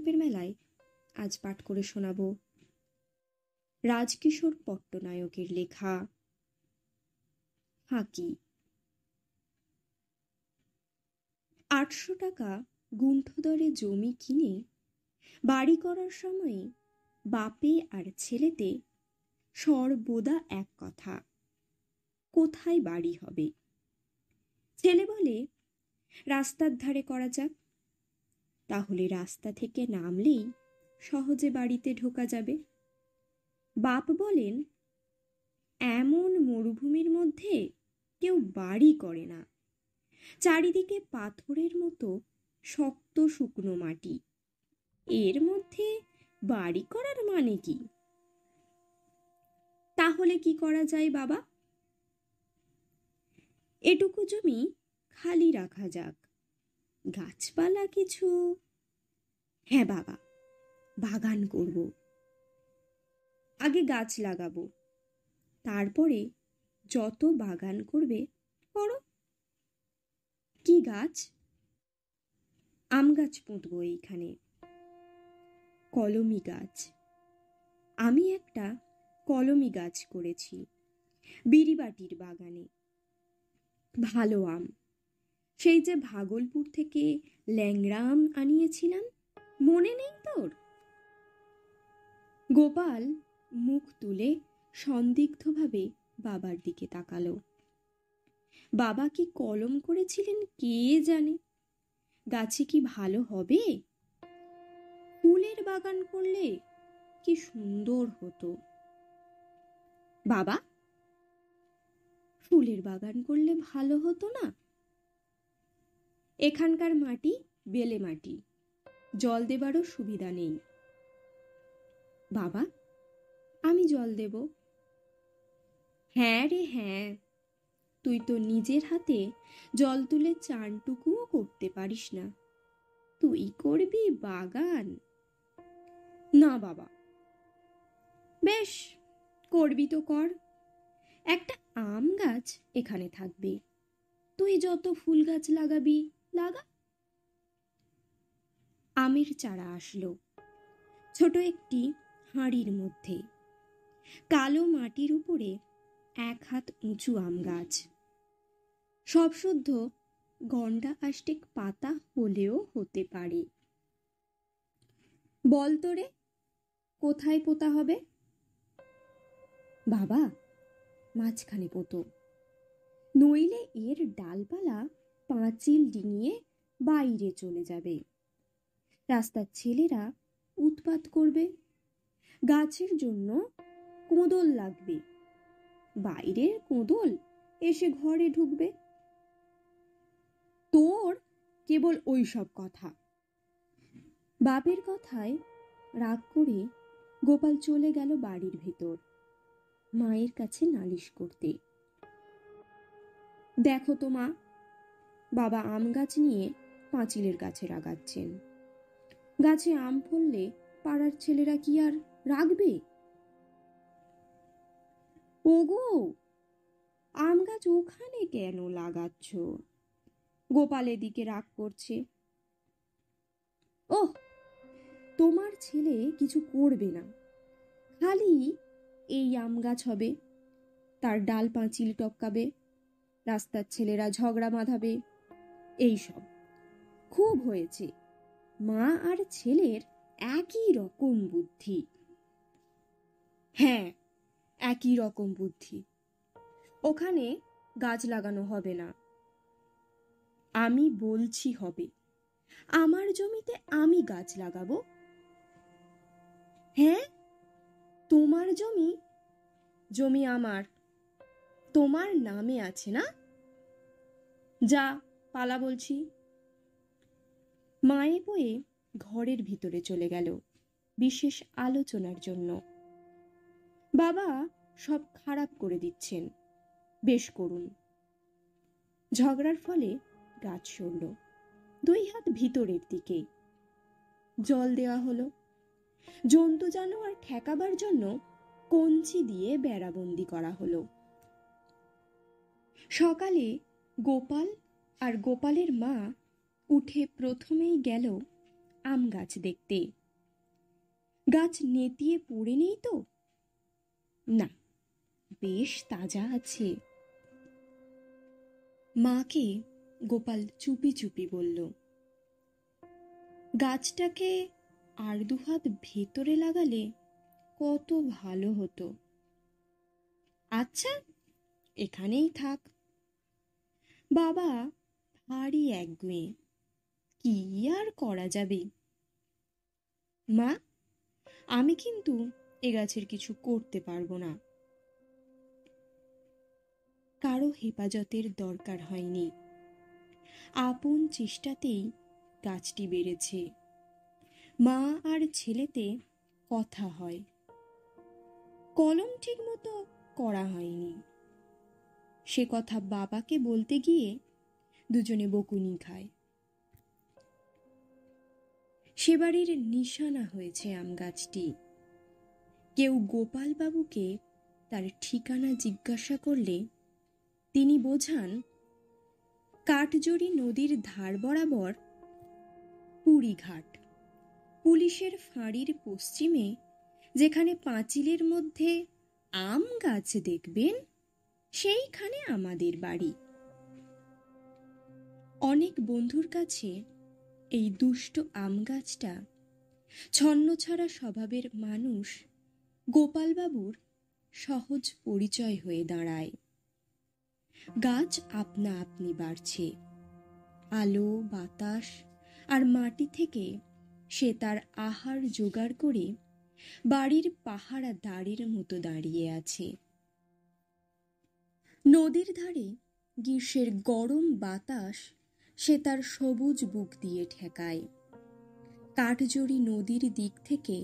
গল্পের মেলায় আজ পাঠ করে শোনাব রাজকিশোর পট্টনায়কের লেখা ফাঁকি। 800 টাকা গুণ্ঠদরে জমি কিনে বাড়ি করার সময় বাপে আর ছেলেতে সর্বদা এক কথা, কোথায় বাড়ি হবে। ছেলে বলে রাস্তার ধারে করা যাক, তাহলে রাস্তা থেকে নামলেই সহজে বাড়িতে ঢোকা যাবে। বাপ বলেন এমন মরুভূমির মধ্যে কেউ বাড়ি করে না, চারিদিকে পাথরের মতো শক্ত শুকনো মাটি, এর মধ্যে বাড়ি করার মানে কি? তাহলে কি করা যায় বাবা? এটুকু জমি খালি রাখা যাক, গাছপালা কিছু। হ্যাঁ বাবা, বাগান করব, আগে গাছ লাগাবো, তারপরে যত বাগান করবে করো। কি গাছ? আম গাছ পুঁতবো এইখানে। কলমি গাছ, আমি একটা কলমি গাছ করেছি বিড়িবাটির বাগানে। ভালো আম, সেই যে ভাগলপুর থেকে ল্যাংড়া আম আনিয়েছিলাম, মনে নেই তোর? গোপাল মুখ তুলে সন্দিগ্ধভাবে বাবার দিকে তাকালো। বাবা কি কলম করেছিলেন কে জানে, গাছে কি ভালো হবে? ফুলের বাগান করলে কি সুন্দর হতো। বাবা, ফুলের বাগান করলে ভালো হতো না? এখানকার মাটি বেলে মাটি, জল দেবারও সুবিধা নেই। বাবা, আমি জল দেব। হ্যাঁ রে হ্যাঁ, তুই তো নিজের হাতে জল তুলে চানটুকুও করতে পারিস না, তুই করবি বাগান? না বাবা। বেশ, করবি তো কর, একটা আম গাছ এখানে থাকবে, তুই যত ফুল গাছ লাগাবি লাগা। আমের চারা আসলো ছোট একটি হাঁড়ির মধ্যে, কালো মাটির উপরে 1 হাত উঁচু আম গাছ, সব শুদ্ধ গন্ডা আষ্টেক পাতা হলেও হতে পারে। বল তোরে, কোথায় পোতা হবে? বাবা, মাঝখানে পোতো, নইলে এর ডালপালা পাঁচিল ডিঙিয়ে বাইরে চলে যাবে, রাস্তার ছেলেরা উৎপাত করবে, গাছের জন্য কোঁদল লাগবে, বাইরের কোঁদল এসে ঘরে ঢুকবে। তোর কেবল ওই সব কথা। বাপের কথায় রাগ করে গোপাল চলে গেল বাড়ির ভেতর, মায়ের কাছে নালিশ করতে। দেখো তো মা, বাবা আম গাছ নিয়ে পাঁচিলের কাছে রাগাচ্ছেন। গাছে আম ফললে পাড়ার ছেলেরা কি আর রাখবে? ওগো, আম গাছ ওখানে কেন লাগাচ্ছ? গোপাল এদিকে রাগ করছে। ওহ, তোমার ছেলে কিছু করবে না, খালি এই আম গাছ হবে, তার ডাল পাঁচিল টপকাবে, রাস্তার ছেলেরা ঝগড়া বাঁধাবে, এইসব। খুব হয়েছে, মা আর ছেলের একই রকম বুদ্ধি। হ্যাঁ, একই রকম বুদ্ধি। ওখানে গাছ লাগানো হবে না। আমি বলছি হবে, আমার জমিতে আমি গাছ লাগাবো। হ্যাঁ, তোমার জমি? জমি আমার, তোমার নামে আছে না? যা পালা বলছি। মায়ে বয়ে ঘরের ভিতরে চলে গেল বিশেষ আলোচনার জন্য। বাবা সব খারাপ করে দিচ্ছেন, বেশ করুন। ঝগড়ার ফলে গাছ সরল 2 হাত ভিতরের দিকে, জল দেওয়া হলো, জন্তু জানোয়ার ঠেকাবার জন্য কঞ্চি দিয়ে বেড়াবন্দি করা হলো। সকালে গোপাল আর গোপালের মা উঠে প্রথমেই গেল আম গাছ দেখতে। গাছ নেতিয়ে পড়ে নেই তো? না, বেশ তাজা আছে। মাকে গোপাল চুপি চুপি বলল, গাছটাকে আর দুহাত ভেতরে লাগালে কত ভালো হতো। আচ্ছা, এখানেই থাক। বাবা ভারী একগুঁয়ে, কি আর করা যাবে। মা, আমি কিন্তু এ গাছের কিছু করতে পারবো না। কারো হেফাজতের দরকার হয়নি, আপন চেষ্টাতেই গাছটি বেড়েছে। মা আর ছেলেতে কথা হয়, কলম ঠিক মতো করা হয়নি। সে কথা বাবাকে বলতে গিয়ে দুজনে বকুনি খায়। সে বাড়ির নিশানা হয়েছে আম গাছটি। কেউ গোপাল বাবুকে তার ঠিকানা জিজ্ঞাসা করলে তিনি বোঝান কাঠজড়ি নদীর ধার বরাবর পুরীঘাট, পুলিশের ফাঁড়ির পশ্চিমে, যেখানে পাঁচিলের মধ্যে আম গাছ দেখবেন সেইখানে আমাদের বাড়ি। অনেক বন্ধুর কাছে এই দুষ্ট আম গাছটা ছন্নছাড়া স্বভাবের মানুষ গোপালবাবুর সহজ পরিচয় হয়ে দাঁড়ায়। গাছ আপনা আপনি বাড়ছে। আলো, বাতাস আর মাটি থেকে সে তার আহার জোগাড় করে বাড়ির পাহারা দাঁড়ের মতো দাঁড়িয়ে আছে। নদীর ধারে গ্রীষ্মের গরম বাতাস সে তার সবুজ বুক দিয়ে ঠেকায়। কাঠজড়ি নদীর দিক থেকে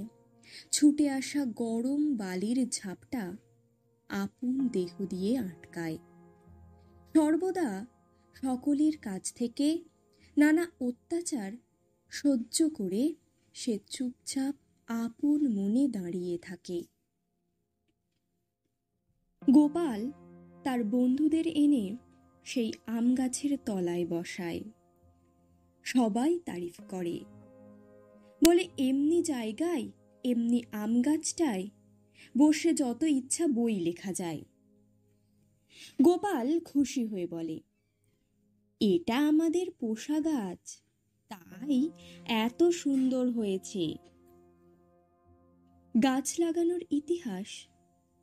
ছুটে আসা গরম বালির ঝাপটা আপন দেহ দিয়ে আটকায়। সর্বদা সকলের কাছ থেকে নানা অত্যাচার সহ্য করে সে চুপচাপ আপন মনে দাঁড়িয়ে থাকে। গোপাল তার বন্ধুদের এনে সেই আম গাছের তলায় বসায়। সবাই তারিফ করে, বলে এমনি জায়গায়, এমনি আম গাছটায় বসে যত ইচ্ছা বই লেখা যায়। গোপাল খুশি হয়ে বলে, এটা আমাদের পোষা গাছ, তাই এত সুন্দর হয়েছে। গাছ লাগানোর ইতিহাস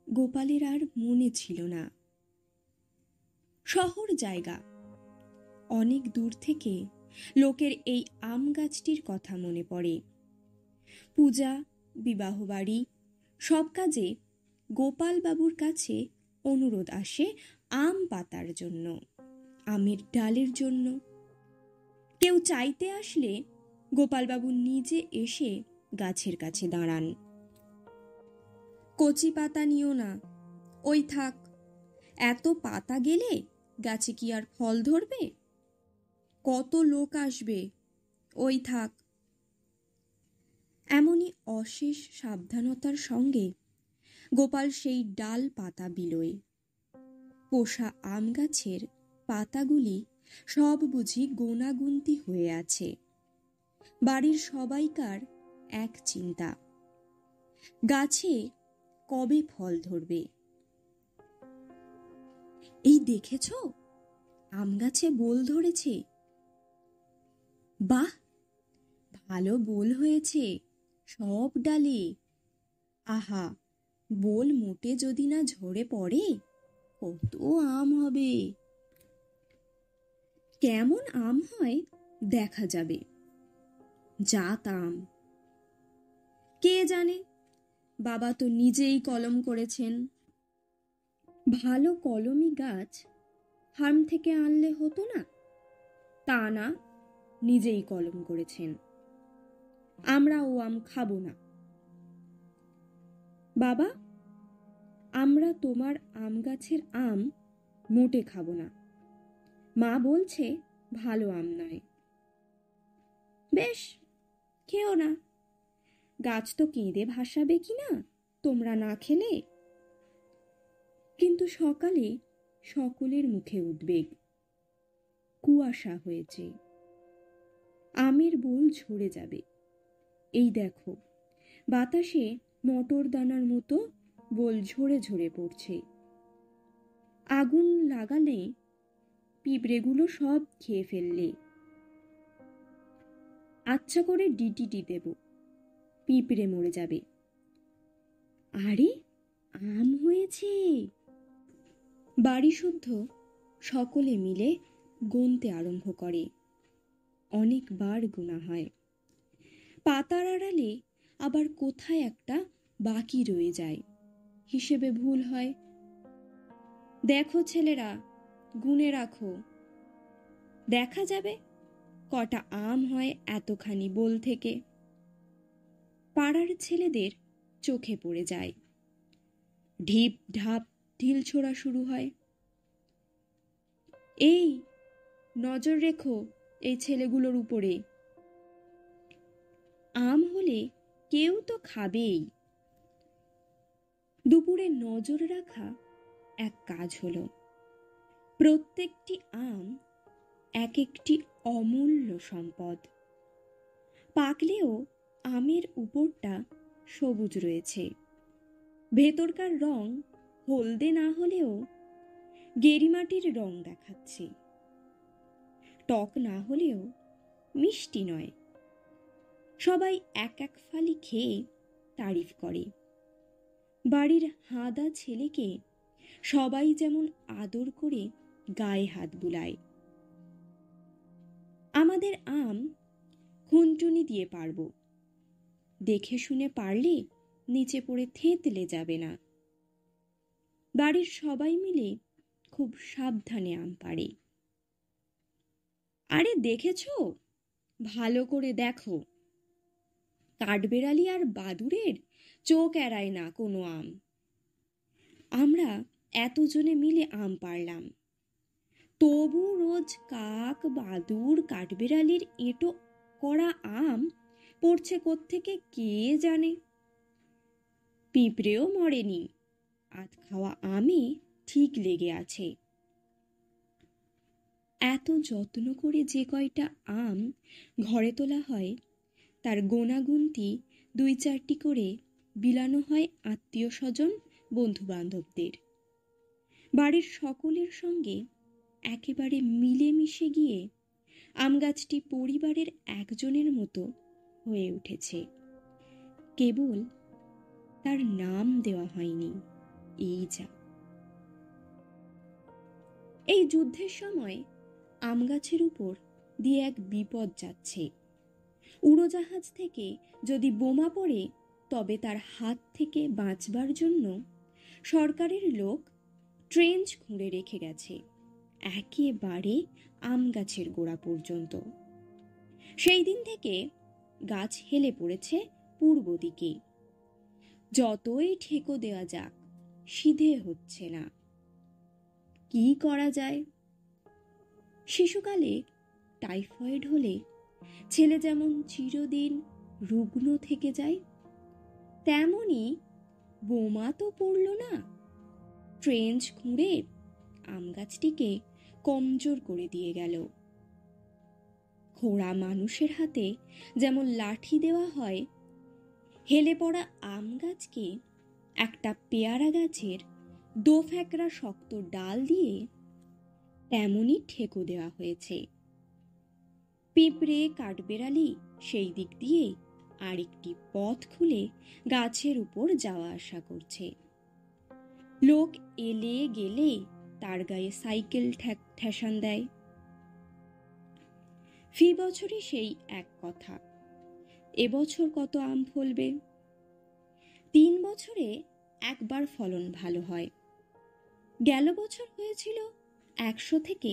গোপালের আর মনে ছিল না। শহর জায়গা, অনেক দূর থেকে লোকের এই আম গাছটির কথা মনে পড়ে। পূজা, বিবাহ বাড়ি সব কাজে গোপাল বাবুর কাছে অনুরোধ আসে আম পাতার জন্য, আমের ডালের জন্য। কেউ চাইতে আসলে গোপালবাবু নিজে এসে গাছের কাছে দাঁড়ান। কচি পাতা নিও না, ওই থাক। এত পাতা গেলে গাছে কি আর ফল ধরবে? কত লোক আসবে, ওই থাক। এমনই অশেষ সাবধানতার সঙ্গে গোপাল সেই ডাল পাতা বিলোয়। পোষা আম গাছের পাতাগুলি সব বুঝি গোনাগুনতি হয়ে আছে। বাড়ির সবাইকার এক চিন্তা, গাছে কবে ফল ধরবে। এই দেখেছ, আম গাছে বোল ধরেছে। বাহ, ভালো বোল হয়েছে সব ডালে। আহা, বোল মোটে যদি না ঝরে পড়ে কত আম হবে। কেমন আম হয় দেখা যাবে, জাত আম। কে জানে, বাবা তো নিজেই কলম করেছেন। ভালো কলমি গাছ ফার্ম থেকে আনলে হতো না? তা না, নিজেই কলম করেছেন। আমরা ও আম খাবো না। বাবা, আমরা তোমার আম গাছের আম মোটে খাবো না। মা বলছে ভালো আম নয়। বেশ, খেও না। গাছ তো কেঁদে ভাসাবে কিনা তোমরা না খেলে। কিন্তু সকালে সকলের মুখে উদ্বেগ। কুয়াশা হয়েছে, আমের বোল ঝরে যাবে। এই দেখো, বাতাসে মটর দানার মতো বোল ঝরে ঝরে পড়ছে। আগুন লাগালে পিঁপড়েগুলো সব খেয়ে ফেললে। আচ্ছা করে ডিটিটি দেব, পিঁপড়ে মরে যাবে। আরে, আম হয়েছে! বাড়ি শুদ্ধ সকলে মিলে গুনতে আরম্ভ করে। অনেকবার গোনা হয়। পাতার আড়ালে আবার কোথায় একটা বাকি রয়ে যায়, হিসেবে ভুল হয়। দেখো ছেলেরা, গুনে রাখো, দেখা যাবে কটা আম হয় এতখানি বোল থেকে। পাড়ার ছেলেদের চোখে পড়ে যায়। ঢিপ ঢাপ ঢিল ছোড়া শুরু হয়। এই, নজর রেখো এই ছেলেগুলোর উপরে। আম হলে কেউ তো খাবেই। দুপুরে নজর রাখা এক কাজ হলো। প্রত্যেকটি আম এক একটি অমূল্য সম্পদ। পাকলেও আমের উপরটা সবুজ রয়েছে, ভেতরকার রং হলদে না হলেও গেরিমাটির রং দেখাচ্ছে। টক না হলেও মিষ্টি নয়। সবাই এক এক ফালি খেয়ে তারিফ করে। বাড়ির হাঁদা ছেলেকে সবাই যেমন আদর করে গায়ে হাত বুলায়। আমাদের আম খুনটুনি দিয়ে পারব, দেখে শুনে পারলে নিচে পড়ে থেঁতলে যাবে না। বাড়ির সবাই মিলে খুব সাবধানে আম পাড়ে। আরে দেখেছো, ভালো করে দেখো, কাঠবেড়ালি আর বাদুড়ের চোখ এড়ায় না কোনো আম। আমরা এতজনে মিলে আম পাড়লাম, তবু রোজ কাক, বাদুড়, কাঠবেড়ালির এঁটো করা আম পড়ছে কোত্থেকে কে জানে। পিঁপড়েও মরেনি, আধ খাওয়া আমে ঠিক লেগে আছে। এত যত্ন করে যে কয়টা আম ঘরে তোলা হয়, তার গোনাগুনতি 2-4টি করে বিলানো হয় আত্মীয় স্বজন, বন্ধু বান্ধবদের। বাড়ির সকলের সঙ্গে একেবারে মিলেমিশে গিয়ে আম গাছটি পরিবারের একজনের মতো হয়ে উঠেছে। কেবল তার নাম দেওয়া হয়নি, এই যা। এই যুদ্ধের সময় আম গাছের উপর দিয়ে এক বিপদ যাচ্ছে। উড়োজাহাজ থেকে যদি বোমা পড়ে তবে তার হাত থেকে বাঁচবার জন্য সরকারের লোক ট্রেঞ্চ খুঁড়ে রেখে গেছে একেবারে আম গাছের গোড়া পর্যন্ত। সেই দিন থেকে গাছ হেলে পড়েছে পূর্ব দিকে। যতই ঠেকো দেওয়া যাক, সিধে হচ্ছে না। কি করা যায়? শিশুকালে টাইফয়েড হলে ছেলে যেমন চিরদিন রুগ্ন থেকে যায়, তেমনি বোমা তো পড়ল না, ট্রেঞ্চ খুঁড়ে আম গাছটিকে কমজোর করে দিয়ে গেল। খোঁড়া মানুষের হাতে যেমন লাঠি দেওয়া হয়, হেলে পড়া আম গাছকে একটা পেয়ারা গাছের দোফ্যাকড়া শক্ত ডাল দিয়ে তেমনই ঠেকো দেওয়া হয়েছে। পিঁপড়ে, কাঠবেড়ালি সেই দিক দিয়ে আরেকটি পথ খুলে গাছের উপর যাওয়া আসা করছে। লোক এলে গেলে তার গায়ে সাইকেল ঠেসান দেয়। ফি বছরই সেই এক কথা। এবছর কত আম ফলবে? 3 বছরে একবার ফলন ভালো হয়। গেল বছর হয়েছিল 100 থেকে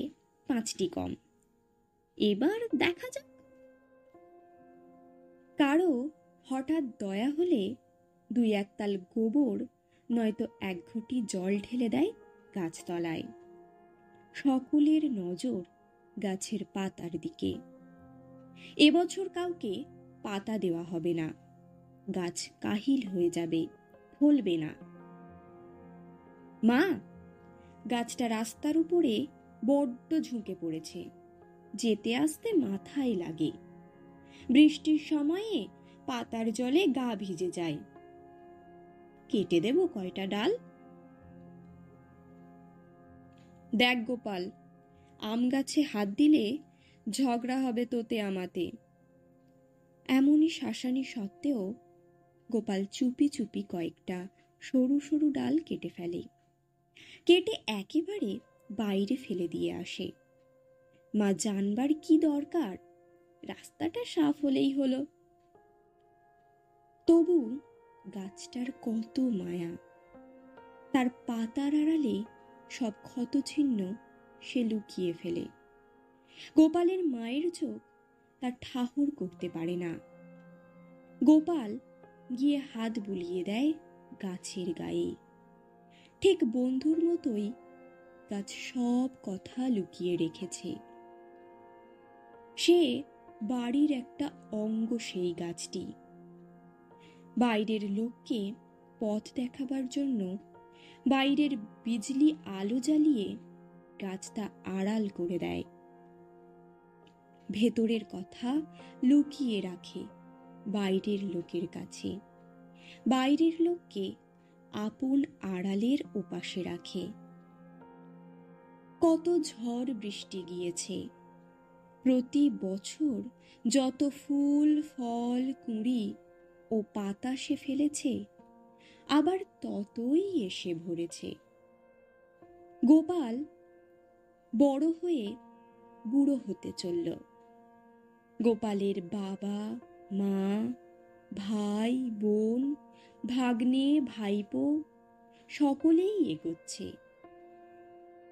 5টি কম। এবার দেখা যাক। কারো হঠাৎ দয়া হলে 2-1 তাল গোবর নয়তো 1 ঘটি জল ঢেলে দেয় গাছতলায়। সকলের নজর গাছের পাতার দিকে। এবছর কাউকে পাতা দেওয়া হবে না, গাছ কাহিল হয়ে যাবে, ফলবে না। মা, গাছটা রাস্তার উপরে বড্ড ঝুঁকে পড়েছে, যেতে আসতে মাথায় লাগে। বৃষ্টির সময়ে পাতার জলে গা ভিজে যায়। কেটে দেব কয়টা ডাল? দেখ গোপাল, আম গাছে হাত দিলে ঝগড়া হবে তোতে আমাতে। এমনই শাসানি সত্ত্বেও গোপাল চুপি চুপি কয়েকটা সরু সরু ডাল কেটে ফেলে, কেটে একেবারে বাইরে ফেলে দিয়ে আসে। মা জানবার কি দরকার, রাস্তাটা সাফ হলেই হলো। তবু গাছটার কত মায়া, তার পাতার আড়ালে সব ক্ষতচিহ্ন সে লুকিয়ে ফেলে। গোপালের মায়ের চোখ তার ঠাহর করতে পারে না। গোপাল গিয়ে হাত বুলিয়ে দেয় গাছের গায়ে। ঠিক বন্ধুর মতোই গাছ সব কথা লুকিয়ে রেখেছে। সে বাড়ির একটা অঙ্গ সেই গাছটি। বাইরের লোককে পথ দেখাবার জন্য বাইরের বিজলি আলো জ্বালিয়ে গাছটা আড়াল করে দেয়। ভেতরের কথা লুকিয়ে রাখে বাইরের লোকের কাছে, বাইরের লোককে আপন আড়ালের ওপাশে রাখে। কত ঝড় বৃষ্টি গিয়েছে, প্রতি বছর যত ফুল ফল কুঁড়ি ও পাতা সে ফেলেছে, আবার ততই এসে ভরেছে। গোপাল বড় হয়ে বুড়ো হতে চলল। গোপালের বাবা মা, ভাই বোন, ভাগ্নে ভাইপো সকলেই এগোচ্ছে।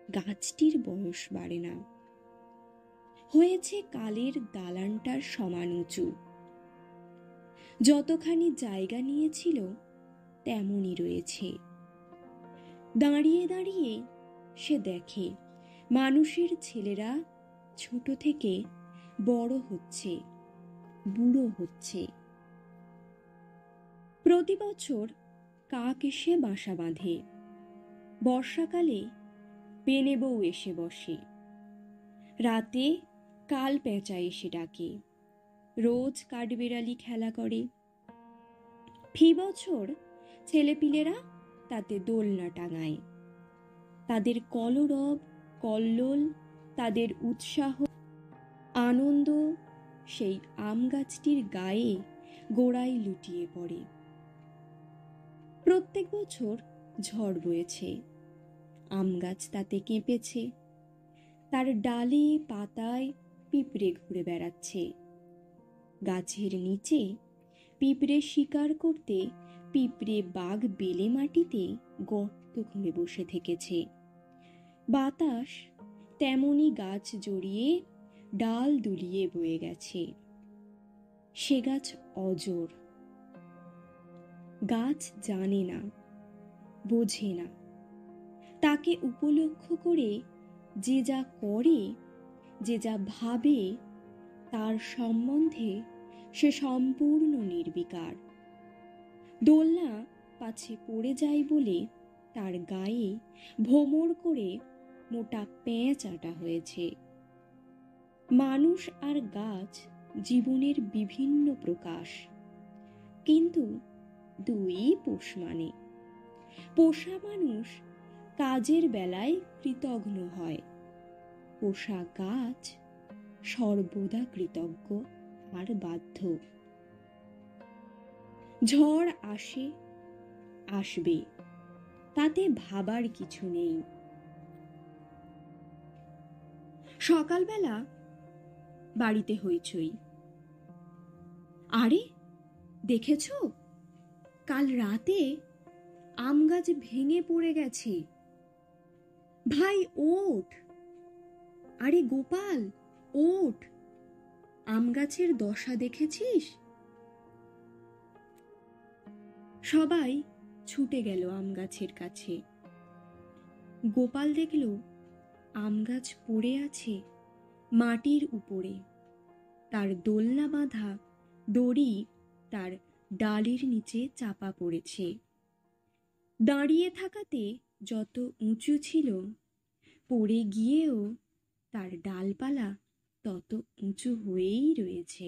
গাছটির বয়স বাড়ে না, হয়েছে কালের দালানটার সমান উঁচু। যতখানি জায়গা নিয়েছিল তেমনই রয়েছে। দাঁড়িয়ে দাঁড়িয়ে সে দেখে মানুষের ছেলেরা ছোট থেকে বড় হচ্ছে, বুড়ো হচ্ছে। প্রতি বছর কাক এসে বাসা বাঁধে, বর্ষাকালে পেনে বউ এসে বসে, রাতে কাল পেঁচা এসে ডাকে, রোজ কাঠবেড়ালি খেলা করে। ফি বছর ছেলেপিলেরা তাতে দোলনা টাঙায়। তাদের কলরব কল্লোল, তাদের উৎসাহ আনন্দ সেই আম গাছটির গায়ে গোড়ায় লুটিয়ে পড়ে। প্রত্যেক বছর ঝড় বয়েছে, আম গাছ তাতে কেঁপেছে। তার ডালে পাতায় পিঁপড়ে ঘুরে বেড়াচ্ছে। গাছের নিচে পিঁপড়ে শিকার করতে পিঁপড়ে বাঘ বেলে মাটিতে গর্ত খুঁড়ে বসে থেকেছে। বাতাস তেমনি গাছ জড়িয়ে ডাল দুলিয়ে বয়ে গেছে। সে গাছ অজর। গাছ জানে না, বোঝে না। তাকে উপলক্ষ করে যে যা করে, যে যা ভাবে, তার সম্বন্ধে সে সম্পূর্ণ নির্বিকার। দোলনা পাছে পড়ে যায় বলে তার গায়ে ভোমর করে মোটা পেঁচ আটা হয়েছে। মানুষ আর গাছ জীবনের বিভিন্ন প্রকাশ, কিন্তু দুই পোষ মানে। পোষা মানুষ কাজের বেলায় কৃতঘ্ন হয়, পোষা গাছ সর্বদা কৃতজ্ঞ আর বাধ্য। ঝড় আসে, আসবে, তাতে ভাবার কিছু নেই। সকালবেলা বাড়িতে হইচই। আরে দেখেছো, কাল রাতে আম গাছ ভেঙে পড়ে গেছে। ভাই ওঠ, আরে গোপাল ওঠ, আম গাছের দশা দেখেছিস? সবাই ছুটে গেল আম গাছের কাছে। গোপাল দেখল আম গাছ পড়ে আছে মাটির উপরে, তার দোলনা বাঁধা দড়ি তার ডালের নিচে চাপা পড়েছে। দাঁড়িয়ে থাকাতে যত উঁচু ছিল, পড়ে গিয়েও তার ডালপালা তত উঁচু হয়েই রয়েছে।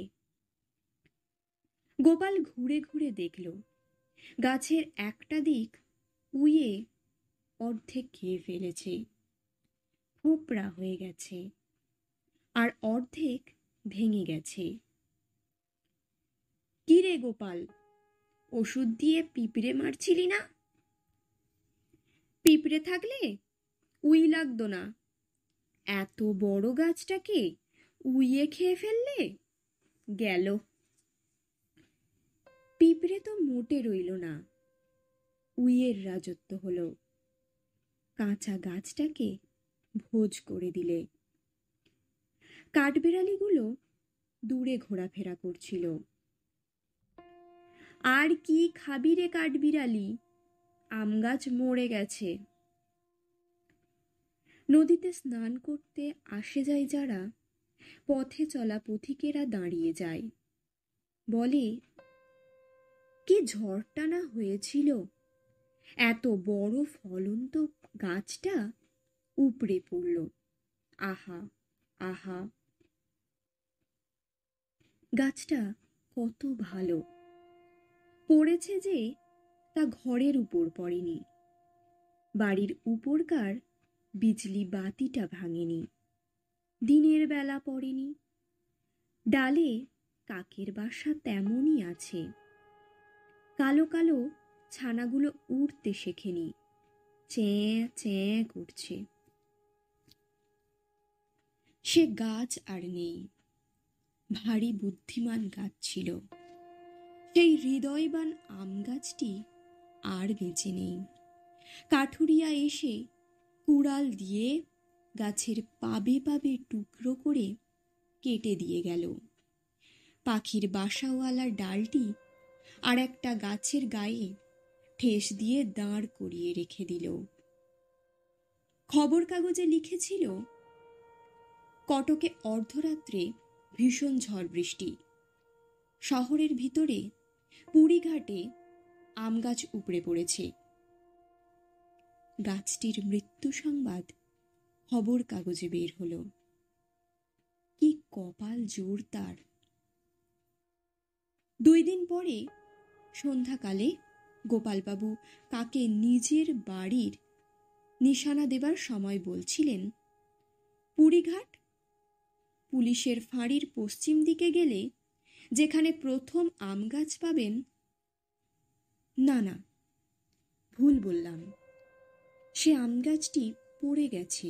গোপাল ঘুরে ঘুরে দেখল গাছের একটা দিক উইয়ে অর্ধেক খেয়ে ফেলেছে, খোপড়া হয়ে গেছে, আর অর্ধেক ভেঙে গেছে। কি রে গোপাল, ওষুধ দিয়ে পিঁপড়ে মারছিলি না? পিঁপড়ে থাকলে উই লাগতো না। এত বড় গাছটাকে উইয়ে খেয়ে ফেললে, গেল। পিঁপড়ে তো মোটে রইল না, উইয়ের রাজত্ব হলো। কাঁচা গাছটাকে ভোজ করে দিলে। কাঠবেড়ালিগুলো দূরে ঘোরাফেরা করছিল। আর কি খাবি রে কাঠবিড়ালি, আম গাছ মরে গেছে। নদীতে স্নান করতে আসে যায় যারা, পথে চলা পথিকেরা দাঁড়িয়ে যায়, বলে, কি ঝড়টা না হয়েছিল, এত বড় ফলন্ত গাছটা উপড়ে পড়ল। আহা আহা, গাছটা কত ভালো, পড়েছে যে তা ঘরের উপর পড়েনি, বাড়ির উপরকার বিজলি বাতিটা ভাঙেনি, দিনের বেলা পড়েনি, ডালে কাকের বাসা তেমনই আছে, কালো কালো ছানাগুলো উড়তে শেখেনি, চেঁ চেঁ করছে। সে গাছ আর নেই, ভারী বুদ্ধিমান গাছ ছিল। সেই হৃদয়বান আম গাছটি আর বেঁচে নেই। কাঠুরিয়া এসে কুড়াল দিয়ে গাছের পাবে পাবে টুকরো করে কেটে দিয়ে গেল। পাখির বাসাওয়ালা ডালটি আর একটা গাছের গায়ে ঠেস দিয়ে দাঁড় করিয়ে রেখে দিল। খবর কাগজে লিখেছিল, কটকে অর্ধরাত্রে ভীষণ ঝড় বৃষ্টি, শহরের ভিতরে পুরীঘাটে আম গাছ উপড়ে পড়েছে। গাছটির মৃত্যু সংবাদ খবর কাগজে বের হলো। কি কপাল জোর তার! 2 দিন পরে সন্ধ্যাকালে গোপালবাবু কাকে নিজের বাড়ির নিশানা দেবার সময় বলছিলেন, পুরীঘাট পুলিশের ফাঁড়ির পশ্চিম দিকে গেলে যেখানে প্রথম আম গাছ পাবেন। না না, ভুল বললাম, সে আম গাছটি পড়ে গেছে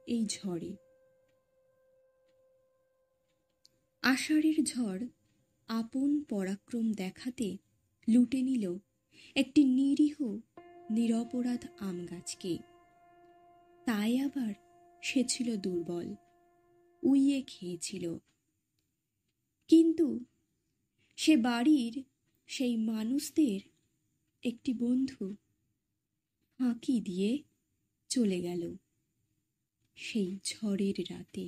এই ঝড়ে। আষাঢ়ের ঝড় আপন পরাক্রম দেখাতে লুটে নিল একটি নিরীহ নিরপরাধ আম গাছকে। তাই আবার সে ছিল দুর্বল, উইয়ে খেয়েছিল। কিন্তু সে বাড়ির সেই মানুষদের একটি বন্ধু ফাঁকি দিয়ে চলে গেল সেই ঝড়ের রাতে।